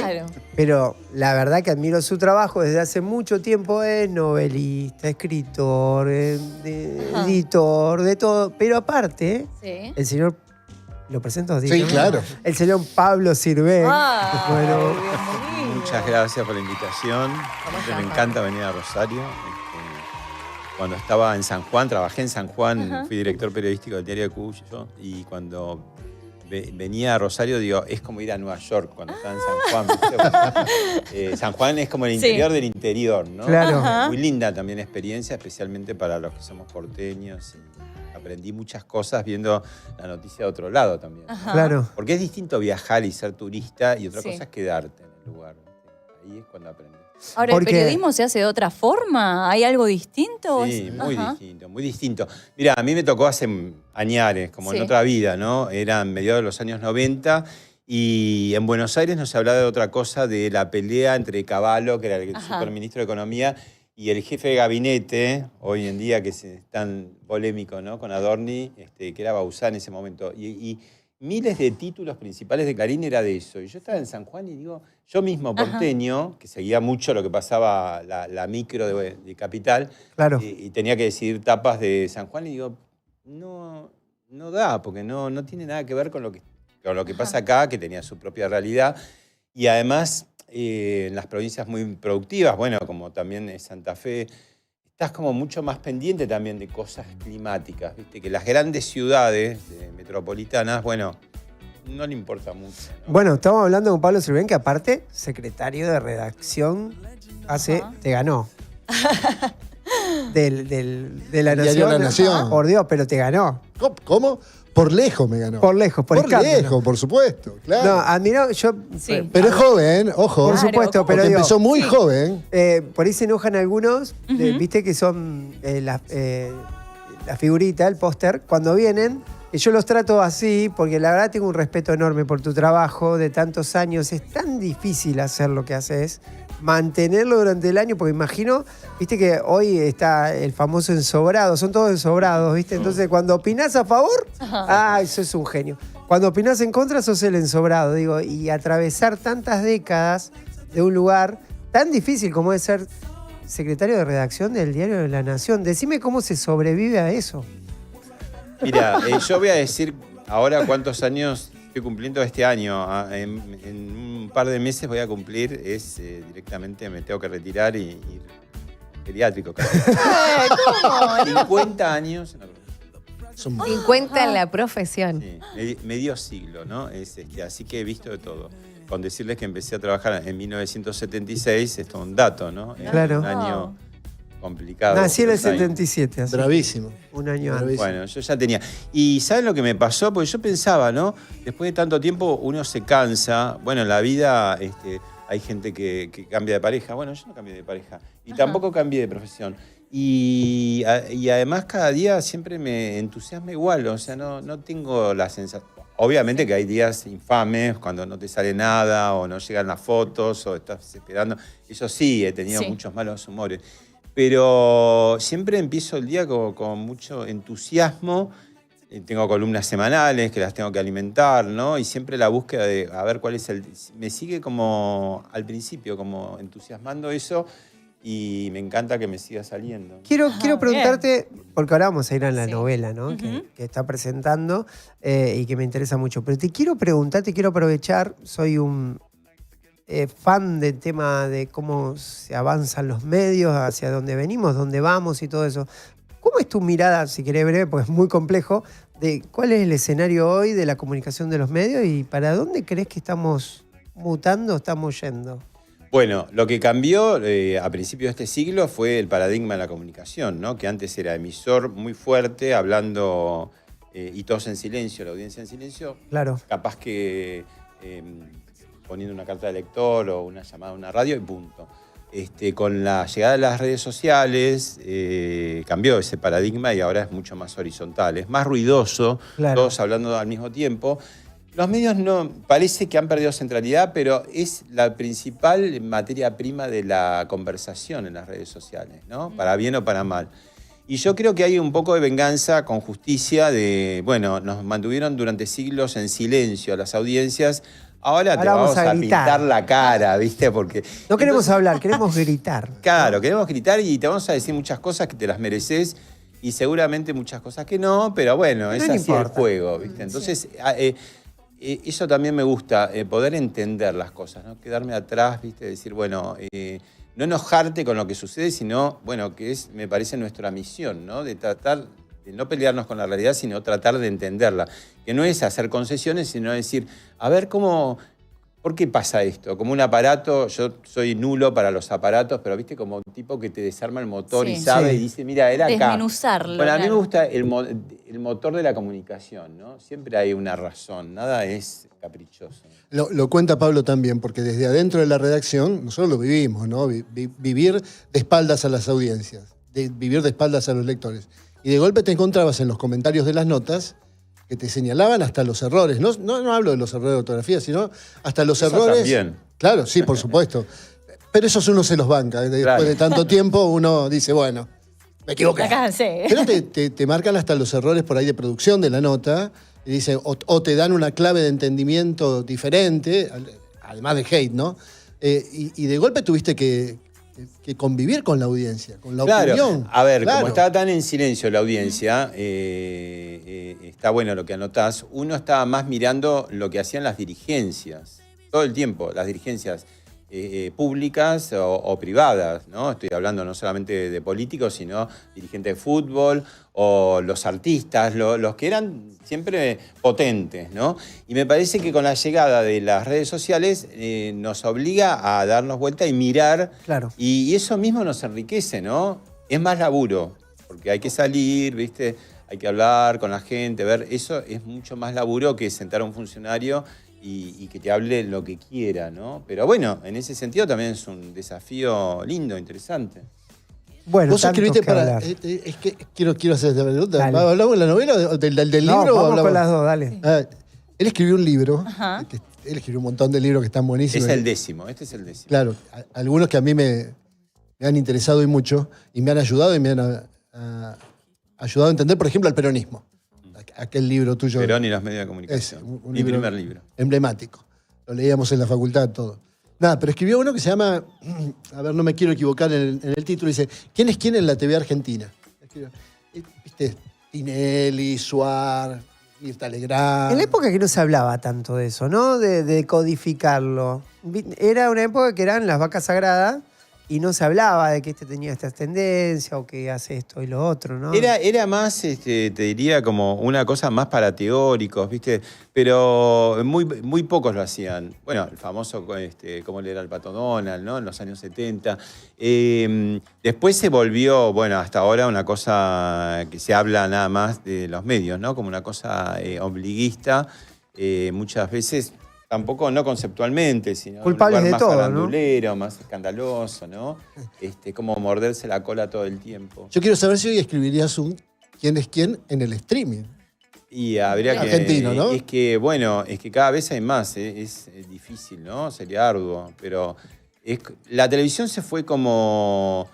Claro. Pero la verdad que admiro su trabajo desde hace mucho tiempo. Es novelista, escritor, editor, de todo. Pero aparte, Sí. el señor... ¿Lo presento? Sí, claro. El señor Pablo Sirven. Bueno, bienvenido. Muchas gracias por la invitación. Me encanta venir a Rosario. Cuando estaba en San Juan, trabajé en San Juan, fui director periodístico del diario de Cuyo, y cuando venía a Rosario, digo, es como ir a Nueva York cuando estaba en San Juan. San Juan es como el interior del interior, ¿no? Claro. Muy linda también experiencia, especialmente para los que somos porteños. Aprendí muchas cosas viendo la noticia de otro lado también, ¿no? Claro. Porque es distinto viajar y ser turista, y otra Sí. cosa es quedarte en el lugar. Ahí es cuando aprendes. Ahora, Porque- ¿el periodismo se hace de otra forma? ¿Hay algo distinto? Sí, muy distinto, muy distinto. Mira, a mí me tocó hace añares, como en otra vida, ¿no? Eran mediados de los años 90 y en Buenos Aires no se hablaba de otra cosa, de la pelea entre Cavallo, que era el superministro de Economía, y el jefe de gabinete, hoy en día que es tan polémico, ¿no? Con Adorni, que era Bauzá en ese momento. Y miles de títulos principales de Clarín era de eso. Y yo estaba en San Juan y digo, yo mismo porteño, que seguía mucho lo que pasaba la micro de Capital, Claro. y tenía que decidir tapas de San Juan, y digo, no da, porque no tiene nada que ver con lo que pasa acá, que tenía su propia realidad. Y además, en las provincias muy productivas, bueno, como también es Santa Fe, estás como mucho más pendiente también de cosas climáticas, ¿viste? Que las grandes ciudades metropolitanas, bueno, no le importa mucho, ¿no? Bueno, estamos hablando con Pablo Sirven, que aparte, secretario de redacción, te ganó. de la Diario Nación. La Nación. Por Dios, pero te ganó. ¿Cómo? Por lejos me ganó. Por lejos, por escándalo. lejos, por supuesto, claro. No, admiro, yo... Sí. Pero es joven, ojo. Por Claro, supuesto, ¿cómo? pero Porque digo, empezó muy joven. por ahí se enojan algunos, viste que son la figurita, el póster, cuando vienen, que yo los trato así, porque la verdad tengo un respeto enorme por tu trabajo de tantos años. Es tan difícil hacer lo que haces, mantenerlo durante el año, porque imagino, viste que hoy está el famoso ensobrado, son todos ensobrados, viste. Entonces, cuando opinás a favor, eso es un genio. Cuando opinás en contra, sos el ensobrado, digo, y atravesar tantas décadas de un lugar tan difícil como es ser secretario de redacción del Diario de la Nación. Decime cómo se sobrevive a eso. Mira, yo voy a decir ahora cuántos años estoy cumpliendo este año. En un par de meses voy a cumplir, directamente me tengo que retirar y geriátrico. ¿Cómo? 50 años en la profesión. Son 50 en la profesión. Sí, medio siglo, ¿no? Así que he visto de todo. Con decirles que empecé a trabajar en 1976, esto es un dato, ¿no? Claro. Un año complicado. Nací en el Los años. 77, así. bravísimo. Un año antes. Bueno, yo ya tenía. Y ¿saben lo que me pasó? Porque yo pensaba, ¿no? Después de tanto tiempo uno se cansa. Bueno, en la vida hay gente que cambia de pareja. Bueno, yo no cambié de pareja. Y tampoco cambié de profesión. Y además cada día siempre me entusiasma igual. O sea, no tengo la sensación. Obviamente que hay días infames cuando no te sale nada o no llegan las fotos o estás esperando. Eso sí, he tenido muchos malos humores. Pero siempre empiezo el día con mucho entusiasmo. Tengo columnas semanales que las tengo que alimentar, ¿no? Y siempre la búsqueda de a ver cuál es me sigue como al principio, como entusiasmando eso, y me encanta que me siga saliendo. Quiero preguntarte, porque ahora vamos a ir a la novela, ¿no? Que está presentando y que me interesa mucho. Pero te quiero preguntar, te quiero aprovechar, soy un fan del tema de cómo se avanzan los medios, hacia dónde venimos, dónde vamos y todo eso. ¿Cómo es tu mirada, si querés breve, porque es muy complejo, de cuál es el escenario hoy de la comunicación de los medios y para dónde crees que estamos mutando, estamos yendo? Bueno, lo que cambió a principios de este siglo fue el paradigma de la comunicación, ¿no? Que antes era emisor muy fuerte, hablando y todos en silencio, la audiencia en silencio. Claro. Capaz que poniendo una carta de lector o una llamada a una radio y punto. Con la llegada de las redes sociales cambió ese paradigma y ahora es mucho más horizontal, es más ruidoso, todos hablando al mismo tiempo. Los medios no parece que han perdido centralidad, pero es la principal materia prima de la conversación en las redes sociales, ¿no? Para bien o para mal. Y yo creo que hay un poco de venganza con justicia de, bueno, nos mantuvieron durante siglos en silencio a las audiencias, ahora te Ahora vamos a gritar. pintar la cara, ¿viste? Porque No queremos entonces, hablar, queremos gritar. claro, queremos gritar y te vamos a decir muchas cosas que te las mereces y seguramente muchas cosas que no, pero bueno, Pero es no así el importa. juego, ¿viste? Entonces, eso también me gusta, poder entender las cosas, ¿no? Quedarme atrás, ¿viste? Decir, bueno, no enojarte con lo que sucede, sino, bueno, que es, me parece, nuestra misión, ¿no? De tratar de no pelearnos con la realidad, sino tratar de entenderla. Que no es hacer concesiones, sino decir, a ver cómo... ¿Por qué pasa esto? Como un aparato, yo soy nulo para los aparatos, pero viste como un tipo que te desarma el motor y Sí. sabe Sí. y dice, mira, era acá. Desmenuzarlo, Bueno, a mí me claro. gusta el motor de la comunicación, ¿no? Siempre hay una razón, nada es caprichoso. Lo cuenta Pablo también, porque desde adentro de la redacción nosotros lo vivimos, ¿no? Vivir de espaldas a las audiencias, vivir de espaldas a los lectores. Y de golpe te encontrabas en los comentarios de las notas que te señalaban hasta los errores. No hablo de los errores de ortografía, sino hasta los Eso errores. también. Claro, sí, por supuesto. Pero esos uno se los banca. Después Claro. de tanto tiempo uno dice, bueno, me equivoqué. Acá, sí. Pero te marcan hasta los errores por ahí de producción de la nota, y dicen, o te dan una clave de entendimiento diferente, además de hate, ¿no? Y de golpe tuviste que convivir con la audiencia, con la Claro, opinión. a ver, Claro. como estaba tan en silencio la audiencia, está bueno lo que anotás, uno estaba más mirando lo que hacían las dirigencias, todo el tiempo, las dirigencias públicas o privadas, ¿no? Estoy hablando no solamente de políticos, sino dirigentes de fútbol o los artistas, los que eran siempre potentes, ¿no? Y me parece que con la llegada de las redes sociales nos obliga a darnos vuelta y mirar, Claro. y eso mismo nos enriquece, ¿no? Es más laburo, porque hay que salir, ¿viste? Hay que hablar con la gente, ver, eso es mucho más laburo que sentar a un funcionario y que te hable lo que quiera, ¿no? Pero bueno, en ese sentido también es un desafío lindo, interesante. Bueno, Vos tanto escribiste que para. hablar. Es que quiero hacer esta pregunta. Dale. ¿Hablamos de la novela o del No, libro? o vamos hablamos? con las dos, dale. Ah, él escribió un libro. Ajá. Él escribió un montón de libros que están buenísimos. Es el 10º, este es el 10º. Claro, algunos que a mí me han interesado y mucho y me han ayudado y me han ayudado a entender, por ejemplo, el peronismo. Aquel libro tuyo. Perón y los medios de comunicación. Es un Mi primer libro. Emblemático. Lo leíamos en la facultad, todo. Nada, pero escribió uno que se llama, a ver, no me quiero equivocar en el título, dice, ¿quién es quién en la TV argentina? ¿Viste? Tinelli, Suar, Mirta Legrand. En la época que no se hablaba tanto de eso, ¿no? De codificarlo. Era una época que eran las vacas sagradas y no se hablaba de que este tenía esta tendencia o que hace esto y lo otro, ¿no? Era más, te diría, como una cosa más para teóricos, ¿viste? Pero muy pocos lo hacían. Bueno, el famoso, cómo le era el Pato Donald, ¿no? En los años 70. Después se volvió, bueno, hasta ahora una cosa que se habla nada más de los medios, ¿no? Como una cosa ombliguista, muchas veces. Tampoco no conceptualmente, sino Culpables un de lugar más todo, ¿no? farandulero, más escandaloso, ¿no? Como morderse la cola todo el tiempo. Yo quiero saber si hoy escribirías un quién es quién en el streaming. Y habría que... Argentino, ¿no? Es que, bueno, es que cada vez hay más, es difícil, ¿no? Sería arduo, pero la televisión se fue como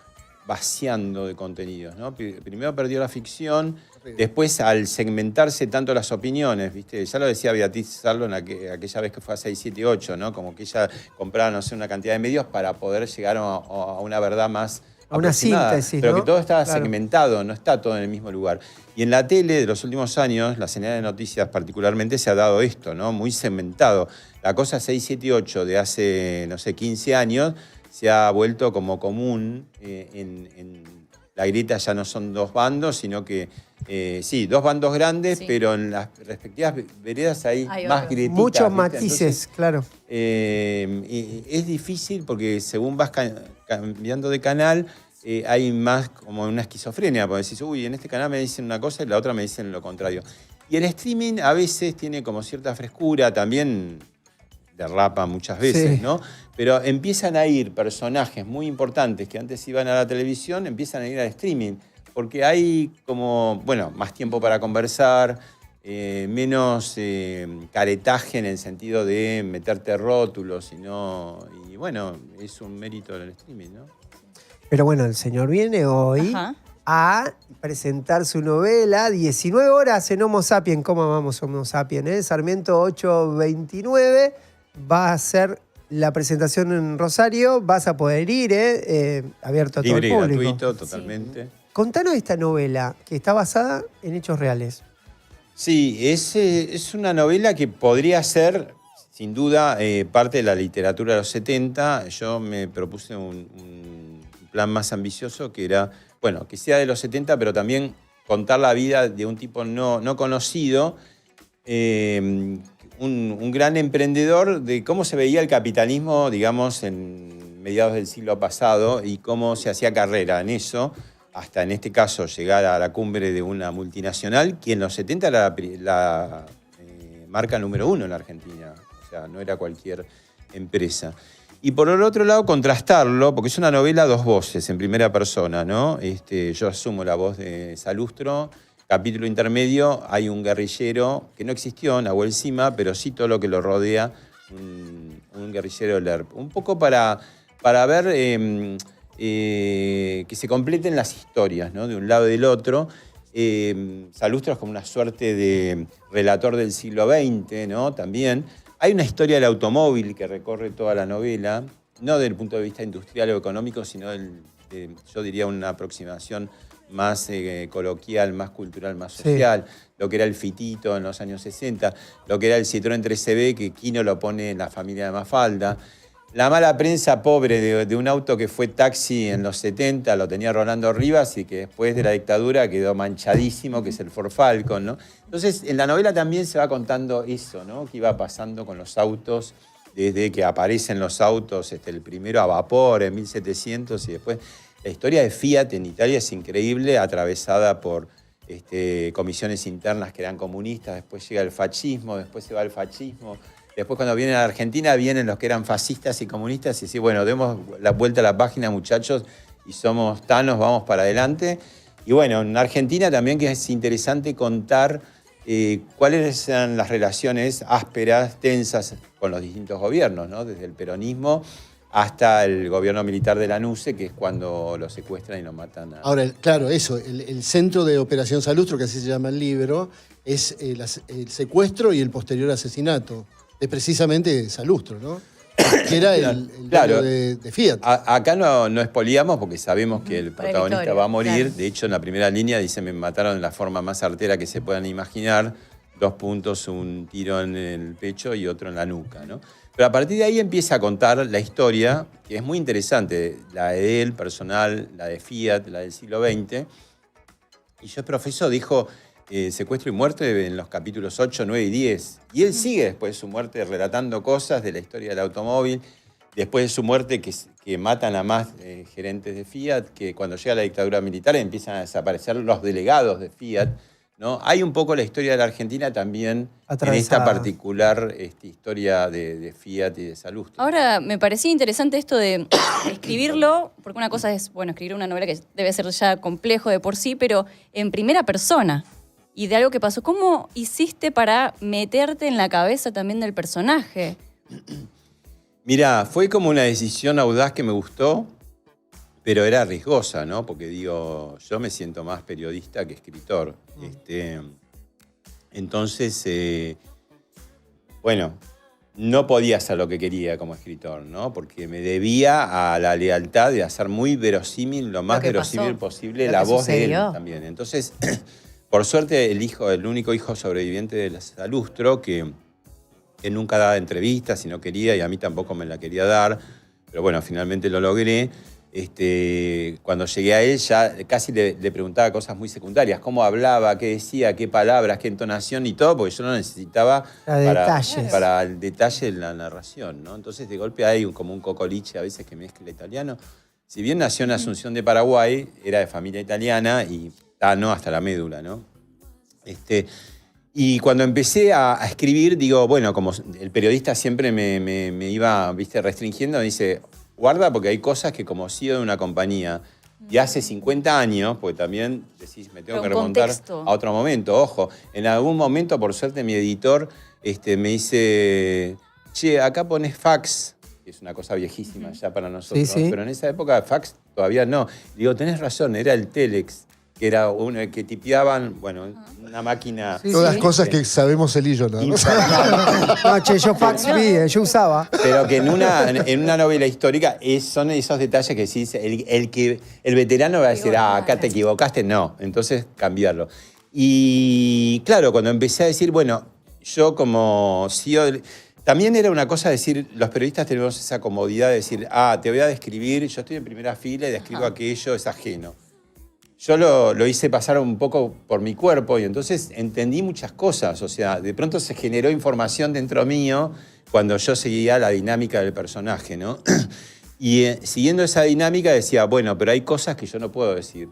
vaciando de contenidos, ¿no? Primero perdió la ficción, después al segmentarse tanto las opiniones, ¿viste? Ya lo decía Beatriz Sarlo aquella vez que fue a 678, ¿no? Como que ella compraba, no sé, una cantidad de medios para poder llegar a una verdad más A una aproximada, síntesis, pero ¿no? que todo está Claro. segmentado, no está todo en el mismo lugar. Y en la tele de los últimos años, la señal de noticias particularmente, se ha dado esto, ¿no? Muy segmentado. La cosa 678 de hace, no sé, 15 años se ha vuelto como común en la grieta. Ya no son dos bandos, sino que, sí, dos bandos grandes, Sí. pero en las respectivas veredas hay Hay más otros. grietitas. Muchos ¿viste? matices, Entonces, claro. y es difícil porque según vas cambiando de canal, hay más como una esquizofrenia, porque decís, uy, en este canal me dicen una cosa y la otra me dicen lo contrario. Y el streaming a veces tiene como cierta frescura, también derrapa muchas veces, Sí. ¿no? Pero empiezan a ir personajes muy importantes que antes iban a la televisión, empiezan a ir al streaming, porque hay como, bueno, más tiempo para conversar, menos caretaje en el sentido de meterte rótulos, y bueno, es un mérito del streaming, ¿no? Pero bueno, el señor viene hoy Ajá. a presentar su novela, 19 horas en Homo Sapien. ¿Cómo amamos Homo Sapien? Sarmiento 829. va a ser la presentación en Rosario, vas a poder ir, abierto a todo Libre el y público. gratuito, totalmente. Contanos de esta novela, que está basada en hechos reales. Sí, es una novela que podría ser, sin duda, parte de la literatura de los 70. Yo me propuse un plan más ambicioso que era, bueno, que sea de los 70, pero también contar la vida de un tipo no conocido, un gran emprendedor, de cómo se veía el capitalismo, digamos, en mediados del siglo pasado y cómo se hacía carrera en eso, hasta en este caso llegar a la cumbre de una multinacional, que en los 70 era la marca número 1 en la Argentina. O sea, no era cualquier empresa. Y por el otro lado, contrastarlo, porque es una novela a dos voces, en primera persona, ¿no? Yo asumo la voz de Salustro. Capítulo intermedio, hay un guerrillero que no existió, Nahuel Sima, pero sí todo lo que lo rodea, un guerrillero LERP. Un poco para ver que se completen las historias, ¿no? De un lado y del otro. Salustro es como una suerte de relator del siglo XX, ¿no? También. Hay una historia del automóvil que recorre toda la novela, no desde el punto de vista industrial o económico, sino yo diría una aproximación más coloquial, más cultural, más social. Sí. Lo que era el Fitito en los años 60, lo que era el Citroën 3CB, que Quino lo pone en la familia de Mafalda. La mala prensa pobre de un auto que fue taxi en los 70, lo tenía Rolando Rivas y que después de la dictadura quedó manchadísimo, que es el Ford Falcon, ¿no? Entonces, en la novela también se va contando eso, ¿no? Que iba pasando con los autos, desde que aparecen los autos, el primero a vapor en 1700 y después... La historia de Fiat en Italia es increíble, atravesada por comisiones internas que eran comunistas, después llega el fascismo, después se va el fascismo, después cuando viene a la Argentina vienen los que eran fascistas y comunistas y decir, bueno, demos la vuelta a la página, muchachos, y somos tanos, vamos para adelante. Y bueno, en Argentina también que es interesante contar cuáles eran las relaciones ásperas, tensas con los distintos gobiernos, ¿no? Desde el peronismo hasta el gobierno militar de Lanuse, que es cuando lo secuestran y lo matan. Ahora, claro, eso, el centro de Operación Salustro, que así se llama el libro, es el secuestro y el posterior asesinato. Es precisamente Salustro, ¿no? Que era el claro, de Fiat. Acá no expoliamos porque sabemos que el protagonista historia, va a morir. claro. De hecho, en la primera línea dice, me mataron de la forma más artera que se puedan imaginar. 2 puntos, un tiro en el pecho y otro en la nuca, ¿no? Pero a partir de ahí empieza a contar la historia, que es muy interesante, la de él, personal, la de Fiat, la del siglo XX. Y yo, profesor, dijo secuestro y muerte en los capítulos 8, 9 y 10. Y él sigue después de su muerte relatando cosas de la historia del automóvil, después de su muerte que matan a más gerentes de Fiat, que cuando llega la dictadura militar empiezan a desaparecer los delegados de Fiat, ¿no? Hay un poco la historia de la Argentina también en esta particular historia de Fiat y de Salustro. Ahora, me parecía interesante esto de escribirlo, porque una cosa es, bueno, escribir una novela que debe ser ya complejo de por sí, pero en primera persona. Y de algo que pasó, ¿cómo hiciste para meterte en la cabeza también del personaje? Mirá, fue como una decisión audaz que me gustó, pero era riesgosa, ¿no? Porque digo, yo me siento más periodista que escritor. Entonces, bueno, no podía hacer lo que quería como escritor, ¿no? Porque me debía a la lealtad de hacer muy verosímil, lo más verosímil posible, la voz de él también. Entonces, por suerte, el único hijo sobreviviente de Salustro, que nunca daba entrevistas y no quería, y a mí tampoco me la quería dar, pero bueno, finalmente lo logré. Cuando llegué a él ya casi le preguntaba cosas muy secundarias, cómo hablaba, qué decía, qué palabras, qué entonación y todo, porque yo lo necesitaba para el detalle de la narración, ¿no? Entonces de golpe hay como un cocoliche a veces que mezcla italiano. Si bien nació en Asunción de Paraguay, era de familia italiana y no hasta la médula, ¿no? Y cuando empecé a escribir, digo, bueno, como el periodista siempre me iba, viste, restringiendo, me dice, guarda porque hay cosas que como CEO de una compañía de hace 50 años, porque también decís, me tengo que remontar a otro momento, ojo, en algún momento, por suerte, mi editor me dice, che, acá pones fax, que es una cosa viejísima ya para nosotros, pero en esa época fax todavía no. Digo, tenés razón, era el telex. que era uno que tipeaban, bueno, una máquina. Sí, Todas cosas que sabemos él y yo, ¿no? infernal. No, che, yo fax vi, yo usaba. Pero que en una novela histórica son esos detalles que decís, el veterano va a decir, acá te equivocaste, no. Entonces, cambiarlo. Y claro, cuando empecé a decir, bueno, yo como CEO... También era una cosa decir, los periodistas tenemos esa comodidad de decir, te voy a describir, yo estoy en primera fila y describo aquello, es ajeno. Yo lo hice pasar un poco por mi cuerpo y entonces entendí muchas cosas. O sea, de pronto se generó información dentro mío cuando yo seguía la dinámica del personaje, ¿no? Y siguiendo esa dinámica decía, bueno, pero hay cosas que yo no puedo decir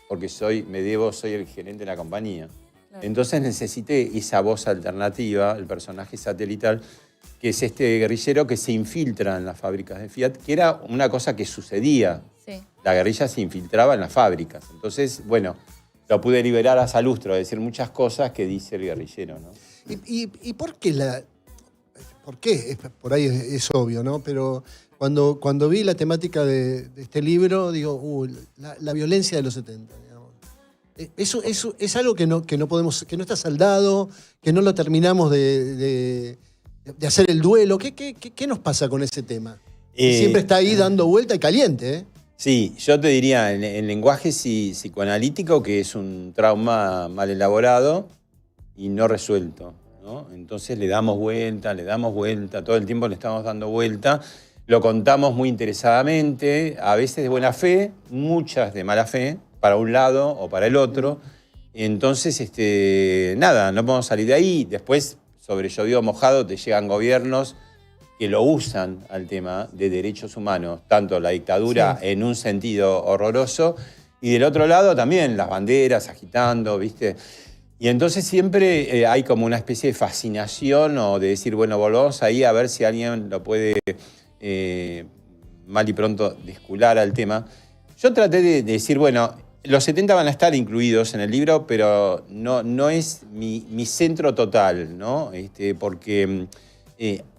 porque soy el gerente de la compañía. Claro. Entonces necesité esa voz alternativa, el personaje satelital, que es este guerrillero que se infiltra en las fábricas de Fiat, que era una cosa que sucedía. Sí. La guerrilla se infiltraba en las fábricas. Entonces, bueno, lo pude liberar a Salustro, decir muchas cosas que dice el guerrillero, ¿no? ¿Y por qué ¿Por qué? Por ahí es obvio, ¿no? Pero cuando vi la temática de este libro, digo, la violencia de los 70, digamos. Eso es algo que no podemos, que no está saldado, que no lo terminamos de hacer el duelo. ¿Qué nos pasa con ese tema? Siempre está ahí dando vuelta y caliente, ¿eh? Sí, yo te diría en lenguaje psicoanalítico que es un trauma mal elaborado y no resuelto, ¿no? Entonces le damos vuelta, todo el tiempo le estamos dando vuelta, lo contamos muy interesadamente, a veces de buena fe, muchas de mala fe, para un lado o para el otro. Entonces, nada, no podemos salir de ahí. Después, sobre llovido mojado, te llegan gobiernos que lo usan al tema de derechos humanos, tanto la dictadura en un sentido horroroso, y del otro lado también las banderas agitando, ¿viste? Y entonces siempre hay como una especie de fascinación o de decir, bueno, volvamos ahí a ver si alguien lo puede mal y pronto descular al tema. Yo traté de decir, bueno, los 70 van a estar incluidos en el libro, pero no es mi centro total, ¿no? Porque,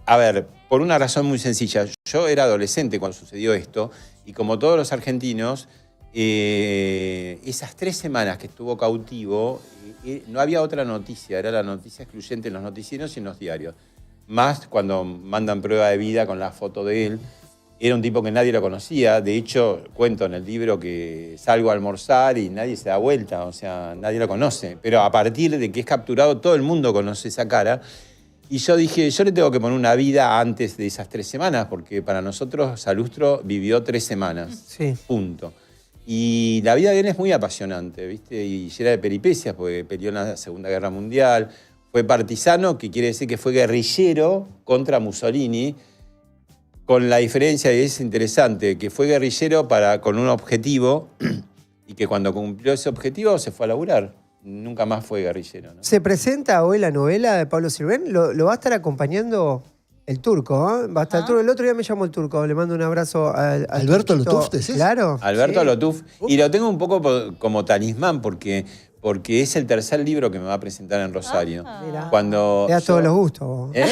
a ver, por una razón muy sencilla. Yo era adolescente cuando sucedió esto y como todos los argentinos, esas 3 semanas que estuvo cautivo, no había otra noticia, era la noticia excluyente en los noticieros y en los diarios. Más cuando mandan prueba de vida con la foto de él. Era un tipo que nadie lo conocía. De hecho, cuento en el libro que salgo a almorzar y nadie se da vuelta, o sea, nadie lo conoce. Pero a partir de que es capturado, todo el mundo conoce esa cara. Y yo dije, yo le tengo que poner una vida antes de esas 3 semanas, porque para nosotros Salustro vivió 3 semanas, punto. Y la vida de él es muy apasionante, ¿viste? Y llena de peripecias, porque peleó en la Segunda Guerra Mundial, fue partisano, que quiere decir que fue guerrillero contra Mussolini, con la diferencia, y es interesante, que fue guerrillero con un objetivo y que cuando cumplió ese objetivo se fue a laburar. Nunca más fue guerrillero, ¿no? Se presenta hoy la novela de Pablo Sirven. Lo va a estar acompañando el Turco, ¿eh? Va a estar el Turco. El otro día me llamó el Turco. Le mando un abrazo al Alberto Lotuf, ¿es eso? Claro. Alberto Lotuf. Y lo tengo un poco como talismán porque es el 3er libro que me va a presentar en Rosario. Mira. Cuando te das todos los gustos. ¿Eh?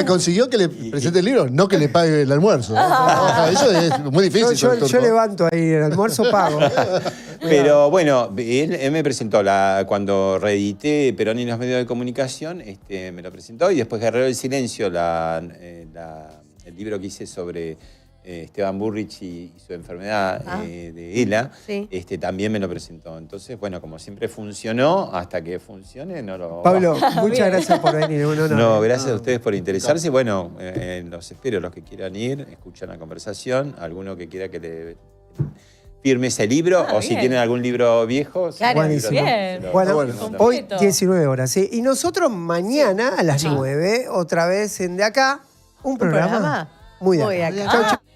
¿Consiguió que le presente el libro? No que le pague el almuerzo. Eso es muy difícil. Yo levanto ahí el almuerzo, pago. Pero bueno, él me presentó, cuando reedité Perón y los medios de comunicación, me lo presentó y después Guerrero del Silencio, el libro que hice sobre Esteban Burrich y su enfermedad de ELA, también me lo presentó. Entonces, bueno, como siempre funcionó, hasta que funcione no lo... Pablo, muchas gracias por venir. No, gracias a ustedes por interesarse. Bueno, los espero, los que quieran ir, escuchan la conversación, alguno que quiera que le firme ese libro, o si tienen algún libro viejo. Claro, buenísimo. Bueno, hoy 19 horas, ¿sí? Y nosotros mañana a las 9, otra vez en De Acá, un programa muy de acá. Chau, chau.